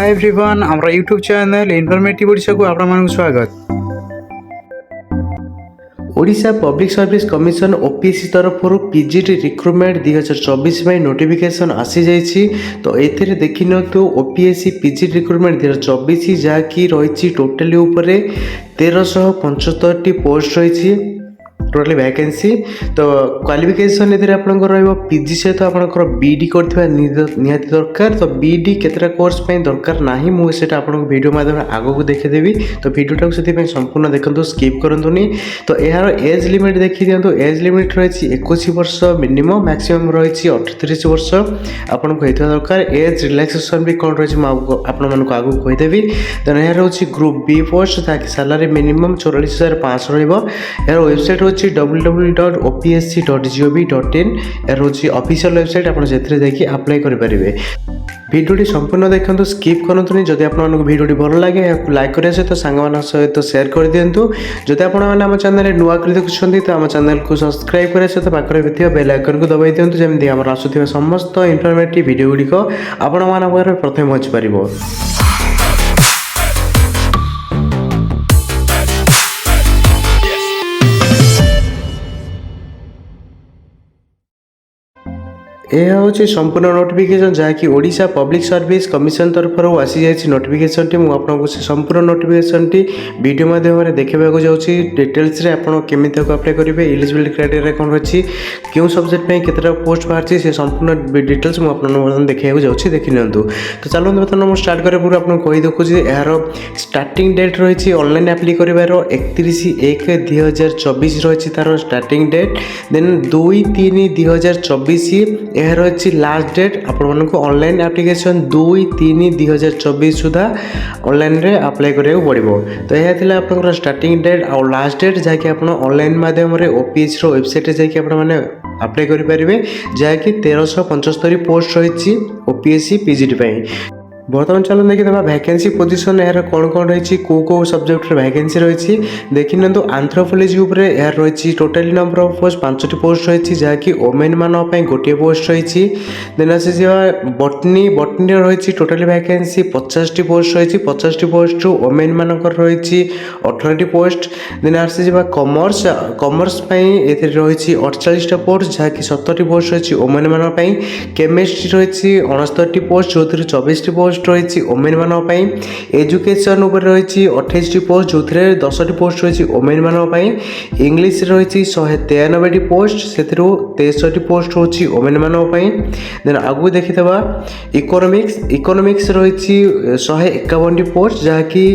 Hi everyone हमारा YouTube channel informative Odisha को आपण स्वागत। Odisha public service commission OPSC तरफ पीजीटी रिक्रुटमेंट 2024 में नोटिफिकेशन आसी जाइए। तो ये देखी नियंतु ओपीएससी पीजीटी रिक्रुटमेंट 2024 जहाँकि रही टोटाली 1375 पोस्ट रही टोटाली वैकेंसी। तो क्वालिफिकेशन पीजी सहित आपंकर बीडी करथिबा निहाती दरकार। तो बीडी केतरा कोर्स दरकार नाही मुझे आपको वीडियो माध्यम आगो को देखेदेवी। तो वीडियो से संपूर्ण देखो स्किप करंतुनी। तो यार एज लिमिट देखी दिंतु। एज लिमिट रही 21 वर्ष मिनिमम मैक्सिमम रही 38 वर्ष आपको होता दरकार। एज रिलैक्सेशन भी कौन रही आपको आगू कहीदेवी। देन यार रोचे ग्रुप बी पोस्ट ताकि सैलरी मिनिमम 44,500 यार वेबसाइट रोचे www.opsc.gov.in यार रोचे ऑफिशियल वेबसाइट आप देखिए अप्लाई करेंगे। वीडियोटी संपूर्ण देखो स्किप करंतुनी। जदि आपको वीडियोटी भल लगे लाइक करने सहित सांग सहित शेयर कर दिंतु। जदि आप चैनल नुआ कर देखुं तो आम चैनल को सब्सक्राइब करने सहित पाखे बेल आइकन को दबाई दिंतु जमी आम आसुवा समस्त इनफॉर्मेटिव वीडियो गुड़िक आपण प्रथम पहुँची पार। यह हूँ संपूर्ण नोटिफिकेशन जहाँकि ओडिशा पब्लिक सर्विस कमिशन तरफ आसी जाए नोटिफिकेशन टी आपको से संपूर्ण नोटिफिकेशन टी वीडियो माध्यम देखा जाऊँगी डिटेल्स रे आपन केमी अप्लाई करेंगे। एलिजिबिलिटी क्राइटेरिया कौन अच्छी क्यों सब्जेक्ट में केतटा पोस्ट बाहर से संपूर्ण डिटेल्स मुझे देखा जाऊँगी देखी नियंतु। तो चलो बर्तमान मुझे स्टार्ट करे पूरा आपको कही देखुची यार स्टार्टिंग डेट रही ऑनलाइन आप्लाई कर 31/1/2024 रही तार स्टार्टिंग डेट। देन 2/3/2024 यह रही लास्ट डेट आपण को ऑनलाइन एप्लिकेशन 2/3/2024 सुधा ऑनलाइन रे अप्लाई करिया पड़िबो। तो यह थिला आपन स्टार्टिंग डेट और लास्ट डेट जहाँकि आप ऑनलाइन माध्यम ओपीएससी वेबसाइट जाकि आपने अप्लाई करि परिबे जहाँकि 1375 पोस्ट रही ओपीएससी पीजीटी। बर्तमान चलो देखिए वैकेंसी पोजीशन यार कौन कौन रही कौ सब्जेक्ट वैकेंसी रही देखी ना। तो आंथ्रोपोलॉजी यार रही टोटाली नंबर ऑफ पोस्ट 5टी पोस्ट रही जहाँकि ओमेन मानी गोटे पोस्ट रही। देन आसी बटनी बटनी रही टोटाली वैकेंसी 50टी पोस्ट रही 50टी पोस्ट ओमेन मानक रही 18टी पोस्ट। देन आसी कॉमर्स कॉमर्स रही 48टा पोस्ट जहाँकि 70टी पोस्ट रही ओमेन मान। केमिस्ट्री रही 69टी पोस्ट जो 24टी पोस्ट रही ओमेन मानी। एजुकेशन रही 28टी पोस्ट जो 10टी पोस्ट रही ओमेन मानी। इंग्लिश रही 193टी पोस्ट से 63टी पोस्ट होची ओमेन मानी। देन आगु देखीदबा इकोनॉमिक्स रही 151टी पोस्ट जहाँकि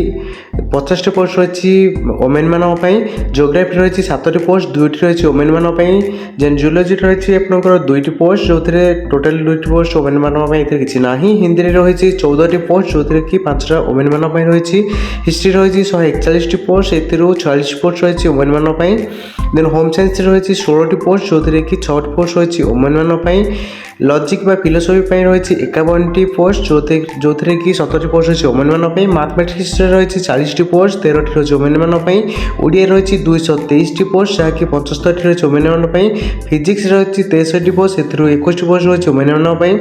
50टी पोस्ट रही ओमेन मानी। जियोग्राफी रही 7टी पोस्ट 2टी रही ओमेन मानी। जेन जूलॉजी रही आपंकर 2टी पोस्ट जो टोटाल 2टी पोस्ट ओमेन मानी किसी ना। हिंदी रही 14टी पोस्ट जो कि 5टा ओमेन मानी रही। हिस्ट्री रही 141टी पोस्ट ए 46 पोस्ट रही ओमेन मानी। देन होम साइंस रही 16टी पोस्ट जो कि 6टी पोस्ट रही ओमेन मानी। लॉजिक बा फिलोसफी रही 51टी पोस्ट जो कि 17टी पोस्ट रही ओमेन मानी। मैथमेटिक्स रही 40टी पोस्ट 13टी रही ओमेन मानी। ओडिया रही 223टी पोस्ट जहाँकि 75टी रही ओमेन मानी। फिजिक्स रही 63टी पोस्ट से 21टी पोस्ट रही ओमेन मानी।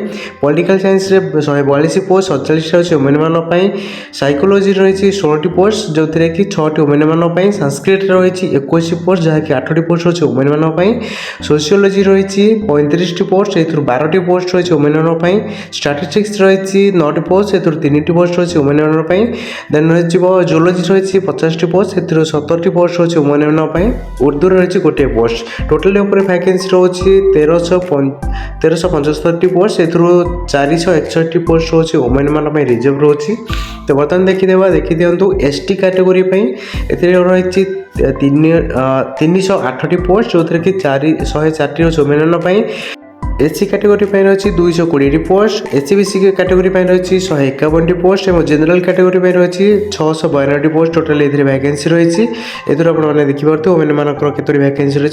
पॉलिटिकल साइंस 142 पोस्ट 47 रही ओमेन मानी। साइकोलॉजी रही 16टी पोस्ट जो कि 6टी ओमेन मानी। संस्कृत रही 21 पोस्ट जहाँकि 8टी पोस्ट रही ओमेन मानी। सोशियोलॉजी रही 35टी पोस्ट ए 12टी पोस्ट रही ओमेन मानी। स्टैटिस्टिक्स रही 9टी पोस्ट से 3टी पोस्ट रही ओमेन मानी। देन रही जूलॉजी रही 50टी पोस्ट से 70टी पोस्ट रही ओमेन मानी। उर्दू रही गोटे पोस्ट टोटाली वैकेंसी रही 1375टी पोस्ट से 461टी पोस्ट रही ओमेन मान रिजर्व रही। तो बर्तमान देखी दिंतु एसटी कैटेगोरी रही 308टी पोस्ट जो कि 104टी रही ओमेन मानी। एससी कैटेगोरी रही 220टी पोस्ट। एससीबीसी कैटेगोरी रही 151टी पोस्ट और जनरल कैटेगोरी रही 692टी पोस्ट टोटाल ये वैकेंसी रही। आपने देखिए ओमेन मानक केतोटी वैकेंसी रही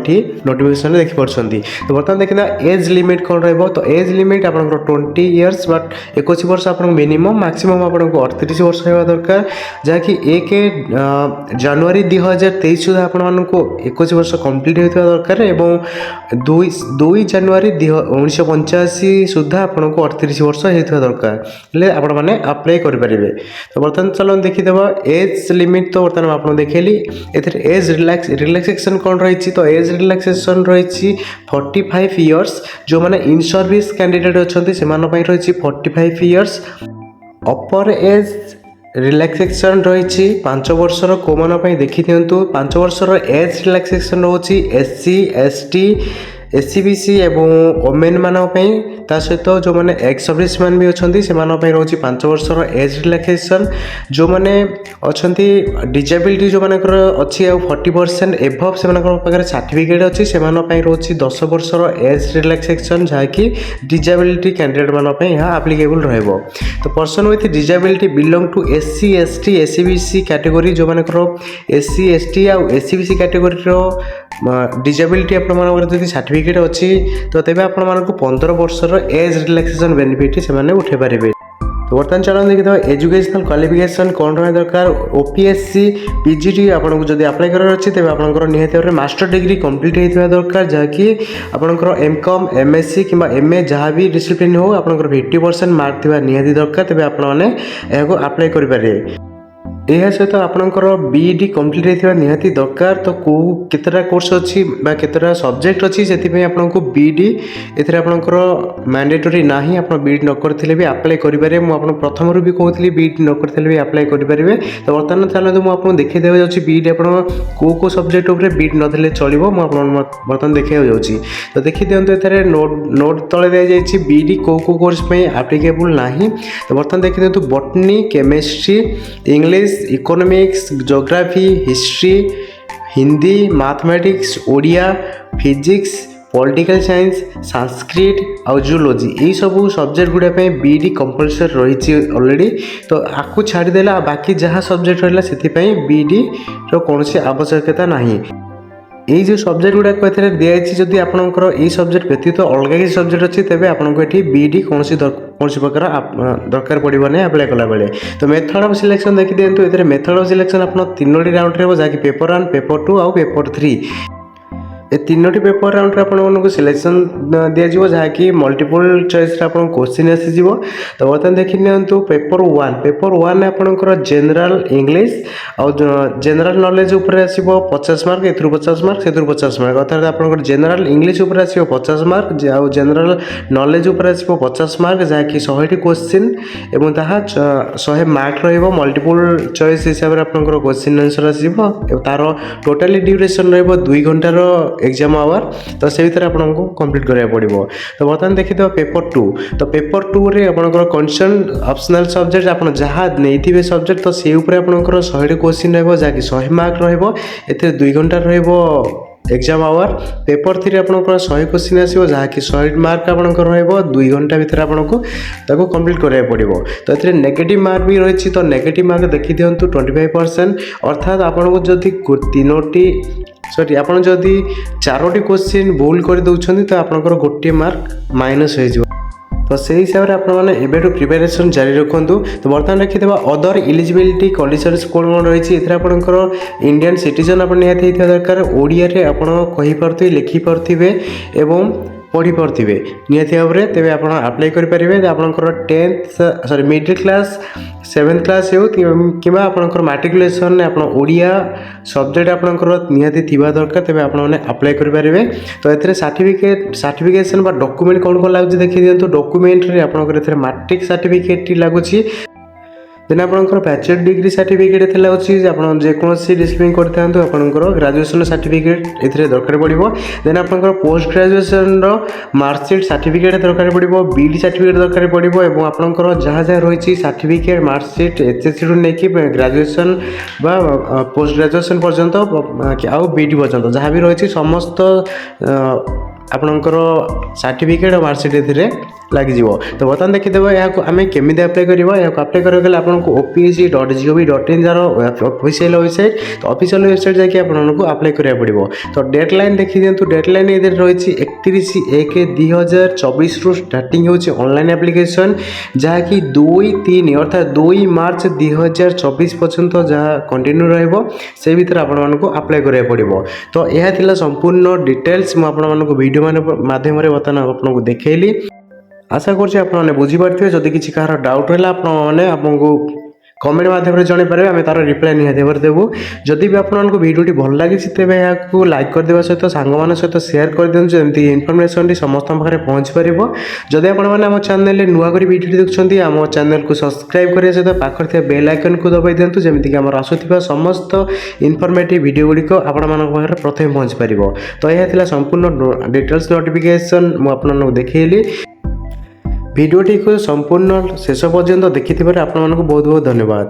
ये नोटिफिकेशन देखिपारे। तो बर्तमान देखना एज लिमिट कौन रही। तो एज लिमिट आप 20 इयर्स बट 21 वर्ष आप मिनिमम मैक्सिमम आपको 38 वर्ष होगा दरकार जहाँकि 1 जनवरी 2023 सुधा आपको 21 वर्ष कंप्लीट होता दरकार और 2 जनवरी ଜାନୁଆରୀ 1985 ସୁଦ୍ଧା ଆପଣଙ୍କୁ 38 ବର୍ଷ ହେଇଥିବା ଦରକାର ହେଲେ ଆପଣମାନେ ଆପ୍ଲାଏ କରିପାରିବେ। ତ ବର୍ତ୍ତମାନ ଚାଲନ୍ତୁ ଦେଖିଦେବା ଏଜ୍ ଲିମିଟ୍। ତ ବର୍ତ୍ତମାନ ମୁଁ ଆପଣଙ୍କୁ ଦେଖେଇଲି ଏଥିରେ ଏଜ୍ ରିଲାକ୍ସେସନ୍ କ'ଣ ରହିଛି। ତ ଏଜ୍ ରିଲାକ୍ସେସନ୍ ରହିଛି 45 ଇୟର୍ସ। ଯେଉଁମାନେ ଇନ୍ ସର୍ଭିସ୍ କ୍ୟାଣ୍ଡିଡେଟ୍ ଅଛନ୍ତି ସେମାନଙ୍କ ପାଇଁ ରହିଛି 45 ଇୟର୍ସ। ଅପର୍ ଏଜ୍ ରିଲାକ୍ସେସନ୍ ରହିଛି 5 ବର୍ଷର। କେଉଁମାନଙ୍କ ପାଇଁ ଦେଖିଦିଅନ୍ତୁ 5 ବର୍ଷର ଏଜ୍ ରିଲାକ୍ସେସନ୍ ରହୁଛି SC ST SCBC ଏବଂ ଓମେନ୍ ମାନଙ୍କ ପାଇଁ। ତା ସହିତ ଯେଉଁମାନେ ଏକ୍ସ ସର୍ଭିସମ୍ୟାନ୍ ବି ଅଛନ୍ତି ସେମାନଙ୍କ ପାଇଁ ରହୁଛି 5 ବର୍ଷର ଏଜ୍ ରିଲାକ୍ସେସନ୍। ଯେଉଁମାନେ ଅଛନ୍ତି ଡିଜାବିଲିଟି ଯେଉଁମାନଙ୍କର ଅଛି ଆଉ 40% ଏଭଭ୍ ସେମାନଙ୍କର ପାଖରେ ସାର୍ଟିଫିକେଟ୍ ଅଛି ସେମାନଙ୍କ ପାଇଁ ରହୁଛି 10 ବର୍ଷର ଏଜ୍ ରିଲାକ୍ସେସନ୍, ଯାହାକି ଡିଜାବିଲିଟି କ୍ୟାଣ୍ଡିଡେଟ୍ ମାନଙ୍କ ପାଇଁ ଏହା ଆପ୍ଲିକେବୁଲ୍ ରହିବ। ତ person with disability belong to SC ST SCBC category. ଯେଉଁମାନଙ୍କର SC ST ଆଉ SCBC କ୍ୟାଟେଗୋରୀର ଡିଜାବିଲିଟି ଆପଣମାନଙ୍କର ଯଦି ସାର୍ଟିଫିକେଟ୍ ଅଛି ତ ତେବେ ଆପଣମାନଙ୍କୁ 15 ବର୍ଷର ଏଜ୍ ରିଲାକ୍ସେସନ୍ ବେନିଫିଟ୍ ସେମାନେ ଉଠାଇ ପାରିବେ। ତ ବର୍ତ୍ତମାନ ଚାଲନ୍ତୁ ଦେଖିଦେବା ଏଜୁକେସନାଲ୍ କ୍ୱାଲିଫିକେସନ୍ କ'ଣ ରହିବା ଦରକାର। OPSC PGT ଆପଣଙ୍କୁ ଯଦି ଆପ୍ଲାଏ କରିବାର ଅଛି ତେବେ ଆପଣଙ୍କର ନିହାତି ଭାବରେ ମାଷ୍ଟର ଡିଗ୍ରୀ କମ୍ପ୍ଲିଟ୍ ହେଇଥିବା ଦରକାର, ଯାହାକି ଆପଣଙ୍କର MCOM MSc କିମ୍ବା MA ଯାହା ବି ଡିସିପ୍ଲିନ୍ ହେଉ ଆପଣଙ୍କର 50% ମାର୍କ ଥିବା ନିହାତି ଦରକାର, ତେବେ ଆପଣମାନେ ଏହାକୁ ଆପ୍ଲାଏ କରିପାରିବେ। ଏହା ସହିତ ଆପଣଙ୍କର BED କମ୍ପ୍ଲିଟ୍ ହେଇଥିବା ନିହାତି ଦରକାର। ତ କେତେଟା କୋର୍ସ ଅଛି ବା କେତେଟା ସବଜେକ୍ଟ ଅଛି ସେଥିପାଇଁ ଆପଣଙ୍କୁ BED ଏଥିରେ ଆପଣଙ୍କର ମ୍ୟାଣ୍ଡେଟୋରୀ ନାହିଁ। ଆପଣ BED ନ କରିଥିଲେ ବି ଆପ୍ଲାଏ କରିପାରିବେ। ମୁଁ ଆପଣଙ୍କୁ ପ୍ରଥମରୁ ବି କହୁଥିଲି BED ନ କରିଥିଲେ ବି ଆପ୍ଲାଏ କରିପାରିବେ। ତ ବର୍ତ୍ତମାନ ଚାଲନ୍ତୁ ମୁଁ ଆପଣଙ୍କୁ ଦେଖାଇ ଦେବାକୁ ଯାଉଛି BED ଆପଣ କେଉଁ ସବଜେକ୍ଟ ଉପରେ BED ନଦେଲେ ଚଳିବ। ମୁଁ ଆପଣଙ୍କୁ ବର୍ତ୍ତମାନ ଦେଖାଇବାକୁ ଯାଉଛି। ତ ଦେଖିଦିଅନ୍ତୁ ଏଠାରେ ନୋଟ୍ ତଳେ ଦିଆଯାଇଛି BED କେଉଁ କୋର୍ସ ପାଇଁ ଆପ୍ଲିକେବୁଲ୍ ନାହିଁ। ତ ବର୍ତ୍ତମାନ ଦେଖିଦିଅନ୍ତୁ botany, chemistry, English, economics, geography, history, Hindi, mathematics, Odia, physics, political science, Sanskrit ଆଉ ଜୁଲୋଜି, ଏଇସବୁ ସବଜେକ୍ଟ ଗୁଡ଼ା ପାଇଁ BED କମ୍ପଲସରି ରହିଛି ଅଲରେଡ଼ି। ତ ଆକୁ ଛାଡ଼ିଦେଲେ ଆଉ ବାକି ଯାହା ସବଜେକ୍ଟ ରହିଲା ସେଥିପାଇଁ BEDର କୌଣସି ଆବଶ୍ୟକତା ନାହିଁ। এই যে সবজেক্ট গুড়াক এখানে দিয়েছি যদি আপনার এই সবজেক্ট ব্যতীত অলগা কিছু সবজেক্ট ଅଛି তেবে আপনার এটি BED কৌশি প্রকার দরকার পড়ব না আপ্লাই কলা বেলে। তো মেথড অফ সিলেকশন দেখি দিও এতে মেথড অফ সিলেকশন আপনার 3টি রাউন্ড রহব, যা কি পেপর 1, পেপর 2 আর পেপর 3। ए 3टी पेपर राउंड आपको सिलेक्शन दिज्व जहाँकि मल्टीपल चॉइस आपन क्वेश्चन आसीज। तो बर्तमान देखी नियंतु पेपर 1 आपनकर जनरल इंग्लिश और जनरल नॉलेज उपर आसीबो 50 मार्क, एथुरु 50 मार्क से 50 मार्क, अर्थात आपनकर जनरल इंग्लिश उपर आसीबो 50 मार्क और जनरल नॉलेज उपर आसीबो 50 मार्क, जहाँकि 100टी क्वेश्चन एवं ताहा 100 मार्क रहिबो। मल्टीपल चॉइस हिसाब से आपनकर क्वेश्चन आंसर आसीबो। तार टोटाली ड्यूरेशन रहिबो 2 घंटार एग्जाम आवर। तो से भीतर आपको कंप्लीट करा पड़ो। तो बर्तमान देखिए पेपर 2। तो पेपर 2 रे आपनकर कंसर्न ऑप्शनल सब्जेक्ट आप जहाँ नहीं सब्जेक्ट तो से ऊपर आपनकर 100टी क्वेश्चन रहिबो, जहाँकि 100 मार्क रहिबो। एते 2 घंटा रहिबो एग्जाम आवर। पेपर 3 आपनकर 100 क्वेश्चन आसीबो, जहाँकि 100 मार्क आपनकर रहिबो। 2 घंटा भीतर आपको ताको कंप्लीट करा पड़ो। तो एते नेगेटिव मार्क भी रही। तो नेगेटिव मार्क देखी दिंतु 25%, अर्थात आपको जदि 3टी सॉरी आप जदि 4टी क्वेश्चन भूल कर दौरान तो आपंकर 1 मार्क माइनस हो। तो से हिसाब से आपने एवं प्रिपेरेसन जारी रखुँ। तो बर्तमान रखिदे अदर इलिजिबिलिटी कंडीशंस कौन कौन रही है। आपंकर इंडियन सिटीजन आप निहाती दरकार, ओडिया आपरे लिखि पारे एवं पढ़ी पारे निहाती भाव में, तेज आप आप्लाय करेंगे। आपंकर 10th middle class 7th class हो कि आपंकर मैट्रिकुलेसन आप ओडिया सब्जेक्ट आपंकर निहाती थिबा दरकार, तेज आपने आप्लाय करेंगे। तो ये सर्टिफिकेशन डॉक्यूमेंट कौन कौन लगुच देखिए दिंतु। डॉक्यूमेंट रे आपंकर मैट्रिक सर्टिफिकेट लगुच, देन आपंकर बैचलर डिग्री सर्टिफिकेट लगुच, आप जेकोसी डिसिप्लिन करते आपंकर ग्रेजुएशन सर्टिफिकेट ए दरकार पड़ो। देन आपंकर पोस्ट ग्रेजुएशन मार्कशीट सर्टिफिकेट दरकार पड़ो, BED सर्टिफिकेट दरकार पड़ो और आपंकर जहाँ जहाँ रही सर्टिफिकेट मार्कशीट HSC रू नहीं ग्रेजुएशन बा पोस्ट ग्रेजुएशन पर्यंत आउ BED पर्यंत जहाँ भी रही समस्त आपंकर सर्टिफिकेट और मार्कशीट ଲାଗିଯିବ। ତ ବର୍ତ୍ତମାନ ଦେଖିଦେବା ଏହାକୁ ଆମେ କେମିତି ଆପ୍ଲାଏ କରିବା। ଏହାକୁ ଆପ୍ଲାଏ କରିବାକୁ ହେଲେ ଆପଣଙ୍କୁ opsc.gov.in ଯାର ଅଫିସିଆଲ ୱେବସାଇଟ୍, ତ ଅଫିସିଆଲ ୱେବସାଇଟ୍ ଯାଇକି ଆପଣଙ୍କୁ ଆପ୍ଲାଏ କରିବାକୁ ପଡ଼ିବ। ତ ଡେଟ୍ ଲାଇନ୍ ଦେଖିଦିଅନ୍ତୁ, ଡେଟ୍ ଲାଇନ୍ ଏଥିରେ ରହିଛି 31/1/2024ରୁ ଷ୍ଟାର୍ଟିଂ ହେଉଛି ଅନଲାଇନ୍ ଆପ୍ଲିକେସନ୍, ଯାହାକି 2/3 ଅର୍ଥାତ୍ 2 ମାର୍ଚ୍ଚ 2024 ପର୍ଯ୍ୟନ୍ତ ଯାହା କଣ୍ଟିନ୍ୟୁ ରହିବ, ସେ ଭିତରେ ଆପଣମାନଙ୍କୁ ଆପ୍ଲାଏ କରିବାକୁ ପଡ଼ିବ। ତ ଏହା ଥିଲା ସମ୍ପୂର୍ଣ୍ଣ ଡିଟେଲ୍ସ ମୁଁ ଆପଣମାନଙ୍କୁ ଭିଡ଼ିଓ ମାଧ୍ୟମରେ ବର୍ତ୍ତମାନ ଆପଣଙ୍କୁ ଦେଖେଇଲି। ଆଶା କରୁଛି ଆପଣମାନେ ବୁଝିପାରିଥିବେ। ଯଦି କିଛି କାହାର ଡାଉଟ୍ ହେଲା ଆପଣମାନେ ଆମକୁ କମେଣ୍ଟ ମାଧ୍ୟମରେ ଜଣାଇପାରିବେ, ଆମେ ତା'ର ରିପ୍ଲାଏ ନିହାତି ଭାବରେ ଦେବୁ। ଯଦି ବି ଆପଣମାନଙ୍କୁ ଭିଡ଼ିଓଟି ଭଲ ଲାଗିଛି ତେବେ ଏହାକୁ ଲାଇକ୍ କରିଦେବା ସହିତ ସାଙ୍ଗମାନଙ୍କ ସହିତ ସେୟାର କରିଦିଅନ୍ତୁ, ଯେମିତି ଇନଫର୍ମେସନ୍ଟି ସମସ୍ତଙ୍କ ପାଖରେ ପହଞ୍ଚି ପାରିବ। ଯଦି ଆପଣମାନେ ଆମ ଚ୍ୟାନେଲରେ ନୂଆ କରି ଭିଡ଼ିଓଟି ଦେଖୁଛନ୍ତି, ଆମ ଚ୍ୟାନେଲକୁ ସବସ୍କ୍ରାଇବ୍ କରିବା ସହିତ ପାଖରେ ଥିବା ବେଲ୍ ଆଇକନ୍କୁ ଦବାଇ ଦିଅନ୍ତୁ, ଯେମିତିକି ଆମର ଆସୁଥିବା ସମସ୍ତ ଇନଫର୍ମେଟିଭ୍ ଭିଡ଼ିଓ ଗୁଡ଼ିକ ଆପଣମାନଙ୍କ ପାଖରେ ପ୍ରଥମେ ପହଞ୍ଚି ପାରିବ। ତ ଏହା ଥିଲା ସମ୍ପୂର୍ଣ୍ଣ ଡିଟେଲ୍ସ ନୋଟିଫିକେସନ୍ ମୁଁ ଆପଣମାନଙ୍କୁ ଦେଖେଇଲି। ଭିଡ଼ିଓଟିକୁ ସମ୍ପୂର୍ଣ୍ଣ ଶେଷ ପର୍ଯ୍ୟନ୍ତ ଦେଖିଥିବାରୁ ଆପଣମାନଙ୍କୁ ବହୁତ ବହୁତ ଧନ୍ୟବାଦ।